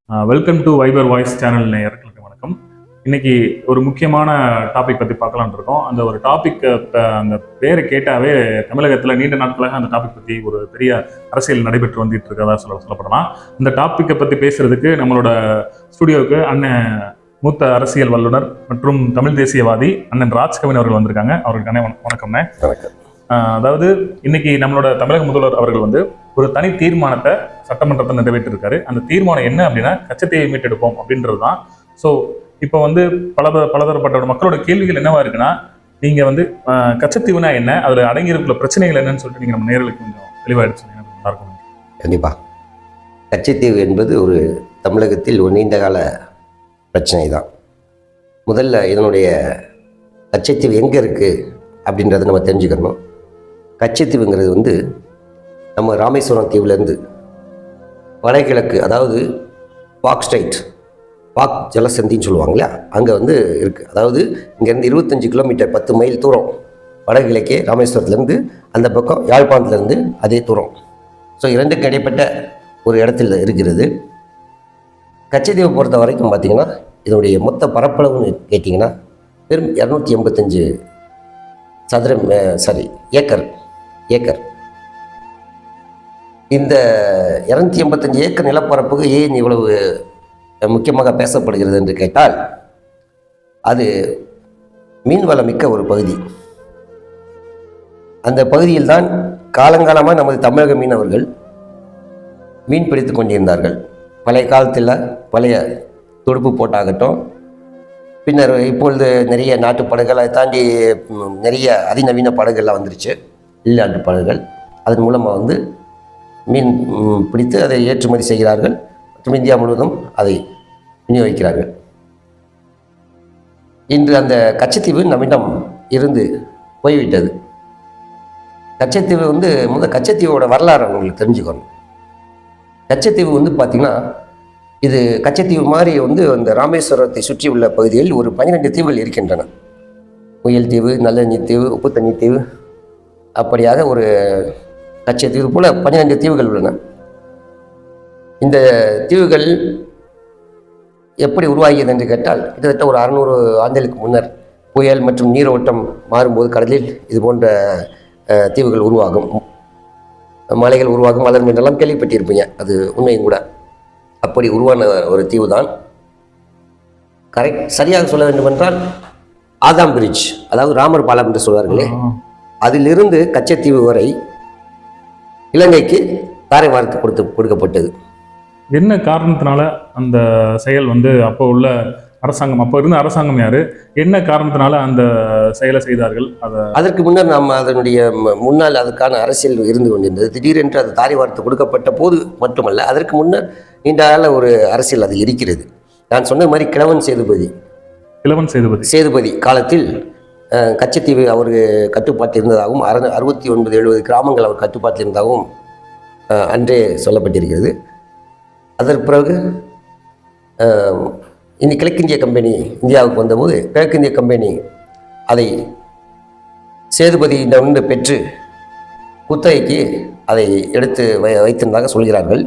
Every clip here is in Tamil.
Welcome to wiper voice channel நேயர்களுக்கு வணக்கம். இன்னைக்கு ஒரு முக்கியமான டாபிக் பற்றி பார்க்கலாம்னு இருக்கோம். அந்த ஒரு டாபிக் அந்த பேரை கேட்டாவே தமிழகத்தில் நீண்ட நாட்களாக அந்த டாபிக் பற்றி ஒரு பெரிய அரசியல் நடைபெற்று வந்துட்டு இருக்கதா சொல்லப்படலாம். இந்த டாப்பிக்கை பற்றி பேசுறதுக்கு நம்மளோட ஸ்டுடியோவுக்கு அண்ணன் மூத்த அரசியல் வல்லுநர் மற்றும் தமிழ் தேசியவாதி அண்ணன் ராஜ்கவின் அவர்கள் வந்திருக்காங்க. அவருக்கு அண்ணே வணக்கம்ண்ணே. அதாவது இன்னைக்கு நம்மளோட தமிழக முதல்வர் அவர்கள் வந்து ஒரு தனி தீர்மானத்தை சட்டமன்றத்தை நிறைவேற்றிருக்காரு. அந்த தீர்மானம் என்ன அப்படின்னா கச்சத்தீவை மீட்டெடுப்போம் அப்படின்றது தான். ஸோ இப்போ வந்து பலதரப்பட்ட மக்களோட கேள்விகள் என்னவா இருக்குன்னா, நீங்க வந்து கச்சத்தீவுனா என்ன, அதுல அடங்கியிருக்கிற பிரச்சனைகள் என்னன்னு சொல்லிட்டு நீங்க நம்ம நேர்களுக்கு கொஞ்சம் தெளிவாயிடுச்சு நல்லா இருக்கும். கண்டிப்பா. கச்சத்தீவு என்பது ஒரு தமிழகத்தில் ஒரு நீண்ட கால பிரச்சனை தான். முதல்ல இதனுடைய கச்சத்தீவு எங்கே இருக்குது அப்படின்றத நம்ம தெரிஞ்சுக்கணும். கச்சத்தீவுங்கிறது வந்து நம்ம ராமேஸ்வரம் தீவுலேருந்து வடகிழக்கு, அதாவது பாக் ஸ்ட்ரைட், பாக் ஜலசந்தின்னு சொல்லுவாங்களா, அங்கே வந்து இருக்குது. அதாவது இங்கேருந்து 25 கிலோமீட்டர் 10 மைல் தூரம் வடகிழக்கே ராமேஸ்வரத்துலேருந்து, அந்த பக்கம் யாழ்ப்பாணத்துலேருந்து அதே தூரம். ஸோ இரண்டுக்கும் இடைப்பட்ட ஒரு இடத்துல இருக்கிறது. கச்சத்தீவை பொறுத்த வரைக்கும் பார்த்திங்கன்னா இதனுடைய மொத்த பரப்பளவுன்னு கேட்டிங்கன்னா வெறும் 285 ஏக்கர். இந்த 285 ஏக்கர் நிலப்பரப்புக்கு ஏன் இவ்வளவு முக்கியமாக பேசப்படுகிறது என்று கேட்டால், அது மீன்வளமிக்க ஒரு பகுதி. அந்த பகுதியில் தான் காலங்காலமாக நமது தமிழக மீனவர்கள் மீன் பிடித்து கொண்டிருந்தார்கள். பழைய காலத்தில் பழைய துடுப்பு போட்டாகட்டும், பின்னர் இப்பொழுது நிறைய நாட்டு படகுகள், அதை தாண்டி நிறைய அதிநவீன படகுகள்லாம் வந்துருச்சு, வெளிநாட்டு படகுகள். அதன் மூலமாக வந்து மீன் பிடித்து அதை ஏற்றுமதி செய்கிறார்கள் மற்றும் இந்தியா முழுவதும் அதை விநியோகிக்கிறார்கள். இன்று அந்த கச்சத்தீவு நம்மிடம் இருந்து போய்விட்டது. கச்சத்தீவு வந்து கச்சத்தீவோட வரலாறு உங்களுக்கு தெரிஞ்சுக்கணும். கச்சத்தீவு வந்து பார்த்திங்கன்னா, இது கச்சத்தீவு மாதிரி வந்து அந்த ராமேஸ்வரத்தை சுற்றி உள்ள பகுதியில் ஒரு 12 தீவுகள் இருக்கின்றன. முயல் தீவு, நல்லெண்ணி தீவு, உப்பு தண்ணி தீவு, அப்படியாக ஒரு கச்சத்தீவு போல 12 தீவுகள் உள்ளன. இந்த தீவுகள் எப்படி உருவாகியது என்று கேட்டால், கிட்டத்தட்ட ஒரு 600 ஆண்டுகளுக்கு முன்னர் புயல் மற்றும் நீரோட்டம் மாறும்போது கடலில் இது போன்ற தீவுகள் உருவாகும், மலைகள் உருவாகும், வளரும் என்றெல்லாம் கேள்விப்பட்டிருப்பீங்க. அது உண்மையும் கூட. அப்படி உருவான ஒரு தீவு தான். சரியாக சொல்ல வேண்டும் என்றால் ஆதாம் பிரிட்ஜ், அதாவது ராமர் பாலம் என்று சொல்வார்களே, அதிலிருந்து கச்சத்தீவு வரை இலங்கைக்கு தாரை வார்த்து கொடுக்கப்பட்டது. என்ன காரணத்தினால அந்த செயல் வந்து அப்போ உள்ள அரசாங்கம், அப்போ இருந்த அரசாங்கம் யாரு, என்ன காரணத்தினால அந்த செயலை செய்தார்கள்? அதற்கு முன்னர் நம்ம அதனுடைய முன்னால் அதுக்கான அரசியல் இருந்து கொண்டிருந்தது. திடீரென்று அது தாரை வார்த்து கொடுக்கப்பட்ட போது மட்டுமல்ல, அதற்கு முன்னர் நீண்ட கால ஒரு அரசியல் அதில் இருக்கிறது. நான் சொன்ன மாதிரி கிழவன் சேதுபதி காலத்தில் கச்சத்தீவு அவர் கட்டுப்பாட்டில் இருந்ததாகவும் 69-70 கிராமங்கள் அவர் கட்டுப்பாட்டில் இருந்ததாகவும் அன்றே சொல்லப்பட்டிருக்கிறது. அதற்கு பிறகு கிழக்கிந்திய கம்பெனி இந்தியாவுக்கு வந்தபோது கிழக்கிந்திய கம்பெனி அதை சேதுபதியிடம் பெற்று குத்தகைக்கு அதை எடுத்து வைத்திருந்ததாக சொல்கிறார்கள்.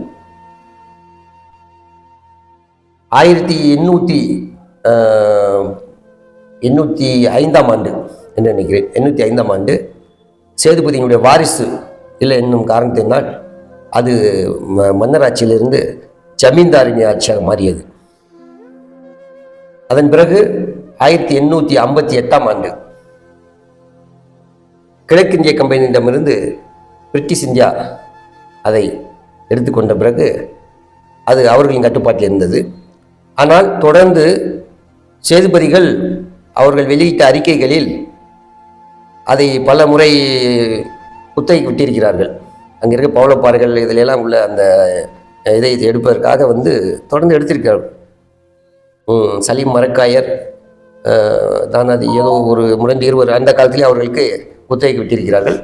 1805ஆம் ஆண்டு என்று நினைக்கிறேன். 805ஆம் ஆண்டு சேதுபதியினுடைய வாரிசு இல்லை என்னும் காரணத்தினால் அது மன்னராட்சியிலிருந்து ஜமீன்தாரின் ஆட்சியாக மாறியது. அதன் பிறகு 1858ஆம் ஆண்டு கிழக்கிந்திய கம்பெனியிடமிருந்து பிரிட்டிஷ் இந்தியா அதை எடுத்துக்கொண்ட பிறகு அது அவர்களின் கட்டுப்பாட்டில் இருந்தது. ஆனால் தொடர்ந்து சேதுபதிகள் அவர்கள் வெளியிட்ட அறிக்கைகளில் அதை பல முறை குத்தகைக்கு விட்டிருக்கிறார்கள். அங்கே இருக்க பவளப்பாறைகள் இதிலெல்லாம் உள்ள அந்த இதை எடுப்பதற்காக வந்து தொடர்ந்து எடுத்திருக்கிறார்கள். சலீம் மரக்காயர் தான் அது ஏதோ ஒரு முரண்டு இருவர் அந்த காலத்திலே அவர்களுக்கு குத்தகைக்கு விட்டிருக்கிறார்கள்.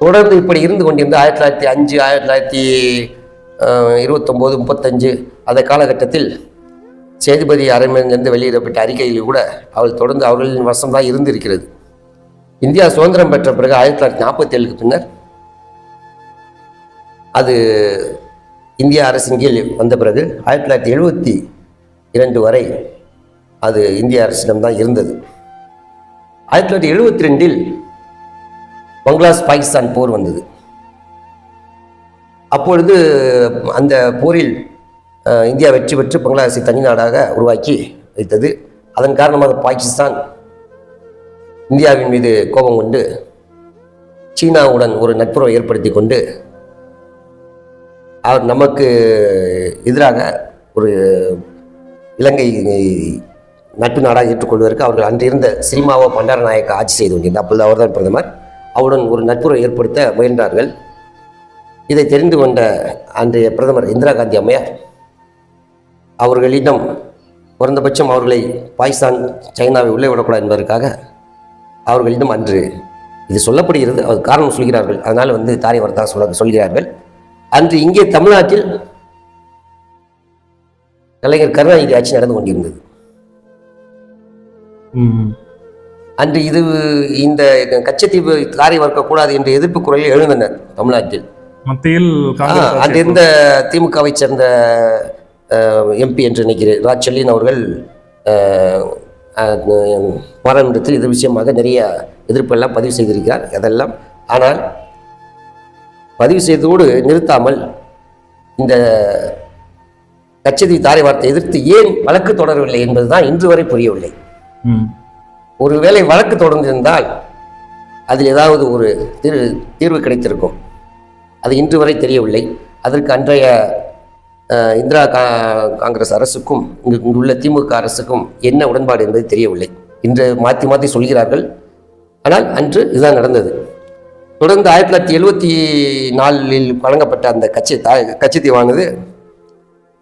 தொடர்ந்து இப்படி இருந்து கொண்டிருந்த 1905, 1929, 35 அந்த காலகட்டத்தில் சேதுபதி அரண்மனையிலிருந்து வெளியிடப்பட்ட அறிக்கையில் கூட அவள் தொடர்ந்து அவர்களின் வசம்தான் இருந்திருக்கிறது. இந்தியா சுதந்திரம் பெற்ற பிறகு 1947க்கு பின்னர் அது இந்திய அரசின் கீழ் வந்த பிறகு 1972 வரை அது இந்திய அரசிடம்தான் இருந்தது. 1972 பங்களாதேஷ் பாகிஸ்தான் போர் வந்தது. அப்பொழுது அந்த போரில் இந்தியா வெற்றி பெற்று பங்களாதேஷை தனி நாடாக உருவாக்கி வைத்தது. அதன் காரணமாக பாகிஸ்தான் இந்தியாவின் மீது கோபம் கொண்டு சீனாவுடன் ஒரு நட்புறவை ஏற்படுத்தி கொண்டு அவர் நமக்கு எதிராக ஒரு இலங்கை நட்பு நாடாக ஏற்றுக்கொள்வதற்கு அவர்கள் அன்றிருந்த சிறிமாவோ பண்டாரநாயக்க ஆட்சி செய்து கொண்டிருந்தார். அப்பொழுது அவர்தான் பிரதமர். அவருடன் ஒரு நட்புறவை ஏற்படுத்த முயன்றார்கள். இதை தெரிந்து கொண்ட அன்றைய பிரதமர் இந்திரா காந்தி அம்மையார் அவர்களிடம் குறைந்தபட்சம் அவர்களை பாகிஸ்தான் சைனாவை உள்ளே விடக்கூடாது என்பதற்காக அவர்களிடம் அன்று இது சொல்லப்படுகிறது, அது காரணம் சொல்கிறார்கள், அதனால் தாரை வார்த்தை சொல்கிறார்கள். அன்று இங்கே தமிழ்நாட்டில் கலைஞர் கருணாநிதி ஆட்சி நடந்து கொண்டிருந்தது. அன்று இந்த கச்சத்தீவு தாரை வார்க்கக்கூடாது என்ற எதிர்ப்பு குரலில் எழுந்தனர் தமிழ்நாட்டில். மத்தியில் அன்றிருந்த திமுகவை சேர்ந்த எம்பி என்று நினைக்கிறேன் ராஜ்செல்லின் அவர்கள் பாராளுமன்றத்தில் இது விஷயமாக நிறைய எதிர்ப்பெல்லாம் பதிவு செய்திருக்கிறார். அதெல்லாம் ஆனால் பதிவு செய்ததோடு நிறுத்தாமல் இந்த கச்சத்தீவு தாரை வார்த்தை எதிர்த்து ஏன் வழக்கு தொடரவில்லை என்பதுதான் இன்று வரை புரியவில்லை. ஒருவேளை வழக்கு தொடர்ந்திருந்தால் அதில் ஏதாவது ஒரு தீர்வு கிடைத்திருக்கும். அது இன்று வரை தெரியவில்லை. அதற்கு அன்றைய இந்திரா காங்கிரஸ் அரசுக்கும் இங்குள்ள திமுக அரசுக்கும் என்ன உடன்பாடு என்பது தெரியவில்லை. இன்று மாற்றி மாற்றி சொல்கிறார்கள். ஆனால் அன்று இதுதான் நடந்தது. தொடர்ந்து 1974 வழங்கப்பட்ட அந்த கச்சத்தீவானது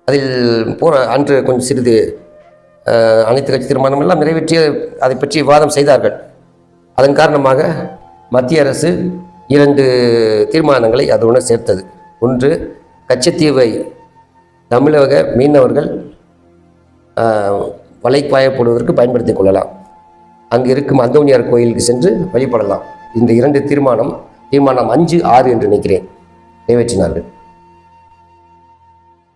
அதில் அன்று கொஞ்சம் சிறிது அனைத்து கட்சி தீர்மானம் எல்லாம் நிறைவேற்றிய அதை பற்றி விவாதம் செய்தார்கள். அதன் காரணமாக மத்திய அரசு 2 தீர்மானங்களை அதனுடன் சேர்த்தது. ஒன்று, கச்சத்தீவை தமிழக மீனவர்கள் வலைப்பாயப்படுவதற்கு பயன்படுத்திக் கொள்ளலாம், அங்கு இருக்கும் அந்தோனியார் கோயிலுக்கு சென்று வழிபடலாம். இந்த 2 தீர்மானம் 5, 6 என்று நினைக்கிறேன் நிறைவேற்றினார்கள்.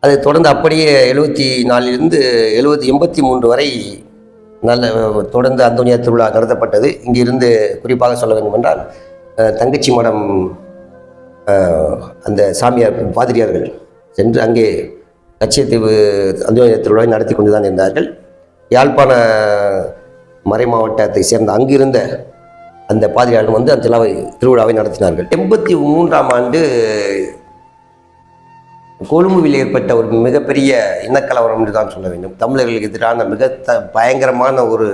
அதை தொடர்ந்து அப்படியே 74 83 வரை தொடர்ந்து அந்தோனியார் திருவிழா நடத்தப்பட்டது. இங்கிருந்து குறிப்பாக சொல்ல வேண்டும் என்றால் தங்கச்சி மடம் அந்த சாமியார் பாதிரியார்கள் சென்று அங்கே கச்சத்தீவு அந்தோனியார் திருவிழாவை நடத்தி கொண்டு தான் இருந்தார்கள். யாழ்ப்பாண மறை மாவட்டத்தை சேர்ந்த அங்கிருந்த அந்த பாதிரியார்கள் அந்த திருவிழாவை நடத்தினார்கள். 83ஆம் ஆண்டு கொழும்புவில் ஏற்பட்ட ஒரு மிகப்பெரிய இனக்கலவரம் என்று தான் சொல்ல வேண்டும். தமிழர்களுக்கு எதிரான பயங்கரமான ஒரு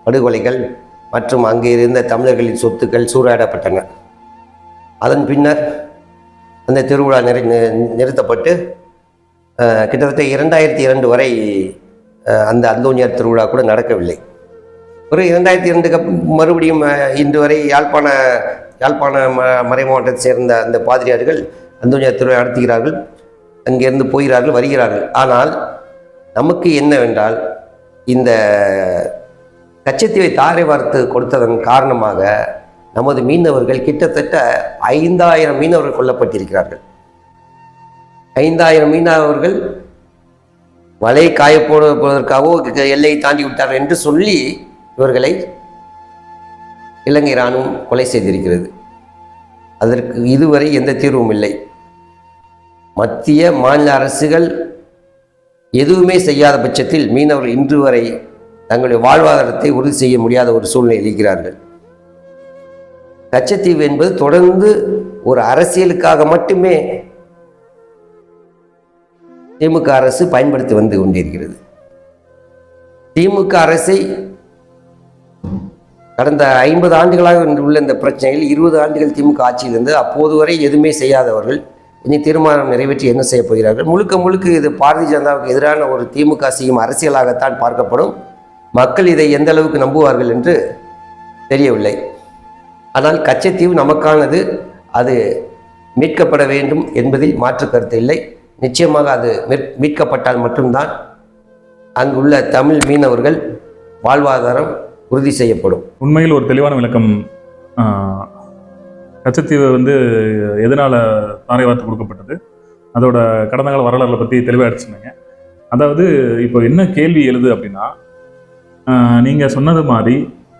படுகொலைகள் மற்றும் அங்கே இருந்த தமிழர்களின் சொத்துக்கள் சூறையாடப்பட்டன. அதன் பின்னர் அந்த திருவிழா நிறுத்தப்பட்டு கிட்டத்தட்ட 2002 வரை அந்த அந்தோனியார் திருவிழா கூட நடக்கவில்லை. ஒரு 2002க்கு மறுபடியும் இன்று வரை யாழ்ப்பாண மறை மாவட்டத்தை சேர்ந்த அந்த பாதிரியார்கள் அந்தோனியார் திருவிழா நடத்துகிறார்கள். அங்கிருந்து போகிறார்கள், வருகிறார்கள். ஆனால் நமக்கு என்னவென்றால் இந்த கச்சத்தீவை தாரை வார்த்து கொடுத்ததன் காரணமாக நமது மீனவர்கள் கிட்டத்தட்ட 5000 மீனவர்கள் கொல்லப்பட்டிருக்கிறார்கள். 5000 மீனவர்கள் வலை காயப்போடுவதற்காகவோ எல்லையை தாண்டி விட்டார்கள் என்று சொல்லி இவர்களை இலங்கை இராணுவம் கொலை செய்திருக்கிறது. அதற்கு இதுவரை எந்த தீர்வும் இல்லை. மத்திய மாநில அரசுகள் எதுவுமே செய்யாத பட்சத்தில் மீனவர்கள் இன்று வரை தங்களுடைய வாழ்வாதாரத்தை உறுதி செய்ய முடியாத ஒரு சூழ்நிலை இருக்கிறார்கள். கச்சத்தீவு என்பது தொடர்ந்து ஒரு அரசியலுக்காக மட்டுமே திமுக அரசு பயன்படுத்தி வந்து கொண்டிருக்கிறது. திமுக அரசை கடந்த 50 ஆண்டுகளாக உள்ள இந்த பிரச்சனையில் 20 ஆண்டுகள் திமுக ஆட்சியில் இருந்து அப்போது வரை எதுவுமே செய்யாதவர்கள் இனி தீர்மானம் நிறைவேற்றி என்ன செய்ய போகிறார்கள்? முழுக்க இது பாரதிய ஜனதாவுக்கு எதிரான ஒரு திமுக செய்யும் அரசியலாகத்தான் பார்க்கப்படும். மக்கள் இதை எந்த அளவுக்கு நம்புவார்கள் என்று தெரியவில்லை. ஆனால் கச்சத்தீவு நமக்கானது, அது மீட்கப்பட வேண்டும் என்பதில் மாற்று கருத்து இல்லை. நிச்சயமாக அது மீட்கப்பட்டால் மட்டும்தான் அங்குள்ள தமிழ் மீனவர்கள் வாழ்வாதாரம் உறுதி செய்யப்படும். உண்மையில் ஒரு தெளிவான விளக்கம். கச்சத்தீவு எதனால தாரை வார்த்து கொடுக்கப்பட்டது, அதோட கடந்த கால வரலாறுகளை பற்றி தெளிவாக எடுத்துருந்தீங்க. அதாவது இப்போ என்ன கேள்வி எழுது அப்படின்னா, நீங்கள் சொன்னது மாதிரி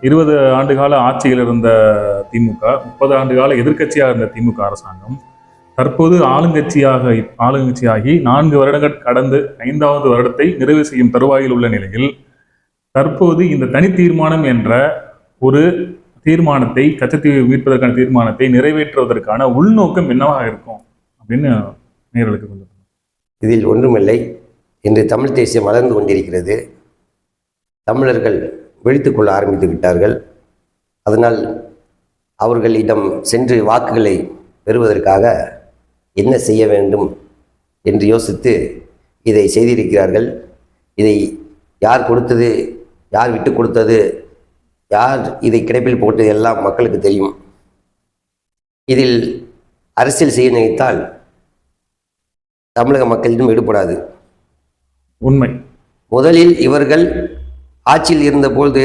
20 ஆண்டுகால ஆட்சியில் இருந்த திமுக, 30 ஆண்டுகால எதிர்க்கட்சியாக இருந்த திமுக அரசாங்கம் தற்போது ஆளுங்கட்சியாகி 4 வருடங்கள் கடந்து 5வது வருடத்தை நிறைவு செய்யும் தருவாயில் உள்ள நிலையில் தற்போது இந்த தனி தீர்மானம் என்ற ஒரு தீர்மானத்தை, கச்சத்தீவை மீட்பதற்கான தீர்மானத்தை நிறைவேற்றுவதற்கான உள்நோக்கம் என்னவாக இருக்கும் அப்படின்னு நேயர்களுக்கு கொஞ்சம். இதில் ஒன்றுமில்லை. இன்று தமிழ் தேசியம் வளர்ந்து கொண்டிருக்கிறது. தமிழர்கள் விழித்துக் கொள்ள ஆரம்பித்து விட்டார்கள். அதனால் அவர்களிடம் சென்று வாக்குகளை பெறுவதற்காக என்ன செய்ய வேண்டும் என்று யோசித்து இதை செய்திருக்கிறார்கள். இதை யார் கொடுத்தது, யார் விட்டு கொடுத்தது, யார் இதை கிடைப்பில் போட்டது எல்லாம் மக்களுக்கு தெரியும். இதில் அரசியல் செய்ய நினைத்தால் தமிழக மக்களிடம் ஈடுபடாது. உண்மை. முதலில் இவர்கள் ஆட்சியில் இருந்தபோது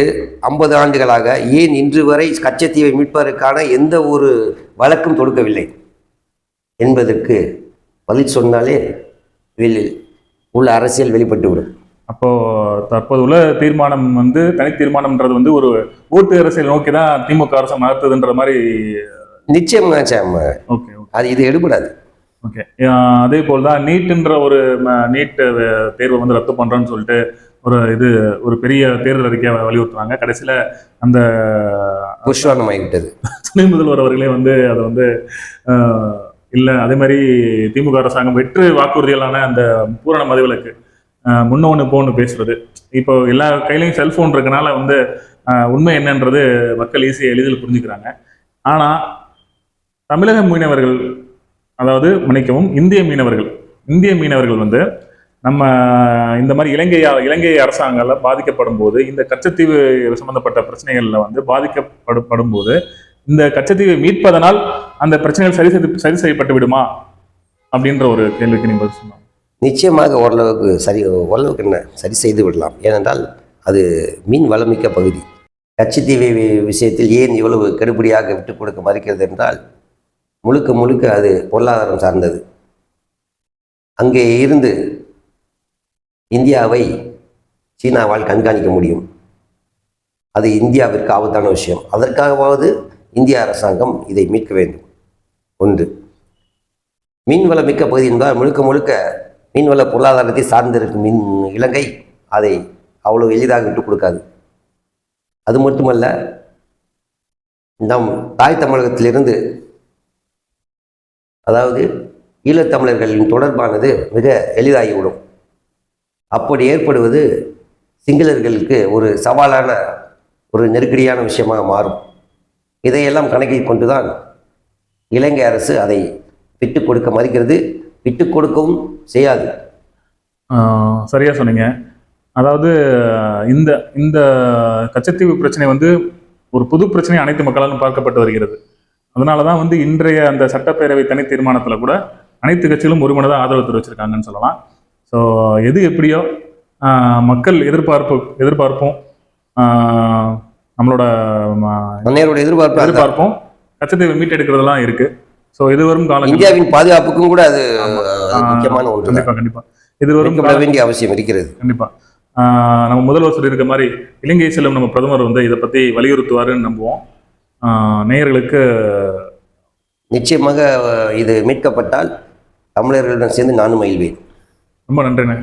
50 ஆண்டுகளாக ஏன் இன்று வரை கச்சத்தீவை மீட்பதற்கான எந்த ஒரு வழக்கும் தொடுக்கவில்லை என்பதற்கு பதில் சொன்னாலே இதில் உள்ள அரசியல் வெளிப்பட்டுவிடும். அப்போ தற்போது உள்ள தீர்மானம் தனி தீர்மானம்ன்றது ஒரு ஓட்டு அரசியல் நோக்கி தான் திமுக அரசு நகர்த்துதுன்ற மாதிரி. நிச்சயம் ஓகே, அது இது எடுபடாது. ஓகே. அதே போல் தான் நீட்டுன்ற ஒரு நீட் தேர்வை ரத்து பண்றோன்னு சொல்லிட்டு ஒரு பெரிய தேர்தல் அறிக்கையை வலியுறுத்துறாங்க. கடைசியில அந்த புஷ்வானமாகிவிட்டது. துணை முதல்வர் அவர்களே அதை இல்லை, அதே மாதிரி திமுக அரசாங்கம் வெற்று வாக்குறுதிகளான அந்த பூரண மதுவிலக்கு முன்னொன்று போன்னு பேசுறது. இப்போ எல்லா கையிலையும் செல்போன் இருக்கனால உண்மை என்னன்றது மக்கள் எளிதில் புரிஞ்சுக்கிறாங்க. ஆனால் தமிழக மீனவர்கள், அதாவது மன்னிக்கவும், இந்திய மீனவர்கள் நம்ம இந்த மாதிரி இலங்கை அரசாங்கால பாதிக்கப்படும் போது, இந்த கச்சத்தீவு சம்பந்தப்பட்ட பிரச்சனைகள்ல பாதிக்கப்படும் போது இந்த கச்சத்தீவை மீட்பதனால் அந்த பிரச்சனைகள் சரி செய்யப்பட்டு விடுமா அப்படின்ற ஒரு கேள்விக்கு நீங்க பதில் சொன்னாங்க. நிச்சயமாக ஓரளவுக்கு என்ன சரி செய்து விடலாம். ஏனென்றால் அது மீன் வளமிக்க பகுதி. கச்சத்தீவு விஷயத்தில் ஏன் இவ்வளவு கெடுபடியாக விட்டுக் கொடுக்க மறுக்கிறது என்றால் முழுக்க அது பொருளாதாரம் சார்ந்தது. அங்கே இருந்து இந்தியாவை சீனாவால் கண்காணிக்க முடியும். அது இந்தியாவிற்கு ஆபத்தான விஷயம். அதற்காகவாவது இந்திய அரசாங்கம் இதை மீட்க வேண்டும். ஒன்று, மீன்வள மிக்க பகுதி என்பதால் முழுக்க மீன்வள பொருளாதாரத்தை சார்ந்திருக்கும் இலங்கை அதை அவ்வளவு எளிதாக விட்டுக் கொடுக்காது. அது மட்டுமல்ல, நம் தாய் தமிழகத்திலிருந்து, அதாவது ஈழத்தமிழர்களின் தொடர்பானது மிக எளிதாகிவிடும். அப்படி ஏற்படுவது சிங்களர்களுக்கு ஒரு சவாலான, ஒரு நெருக்கடியான விஷயமாக மாறும். இதையெல்லாம் கணக்கில் கொண்டுதான் இலங்கை அரசு அதை விட்டுக் கொடுக்க மறுக்கிறது, விட்டுக் கொடுக்கவும் செய்யாது. சரியா சொன்னீங்க. அதாவது இந்த இந்த கச்சத்தீவு பிரச்சனை ஒரு புது பிரச்சனை அனைத்து மக்களாலும் பார்க்கப்பட்டு வருகிறது. அதனாலதான் இன்றைய அந்த சட்டப்பேரவை தனி தீர்மானத்துல கூட அனைத்து கட்சிகளும் ஒருமனதாக ஆதரவு தெரிவிச்சிருக்காங்கன்னு சொல்லலாம். ஸோ எது எப்படியோ மக்கள் எதிர்பார்ப்போம் நம்மளோட எதிர்பார்ப்போம் கச்சத்தீவை மீட்டெடுக்கிறதெல்லாம் இருக்கு. ஸோ எதிர்வரும் காலம் இந்தியாவின் பாதுகாப்புக்கும் கூட அது முக்கியமான ஒன்று. கண்டிப்பா எதிர்வரும் வேண்டிய அவசியம் இருக்கிறது. கண்டிப்பா நம்ம முதல்வர் சொல்லியிருக்க மாதிரி இலங்கை செல்லும் நம்ம பிரதமர் இதை பத்தி வலியுறுத்துவாருன்னு நம்புவோம். நேயர்களுக்கு நிச்சயமாக இது மீட்கப்பட்டால் தமிழர்களுடன் சேர்ந்து நானும் மகிழ்வேன். ரொம்ப நன்றிண்ணே.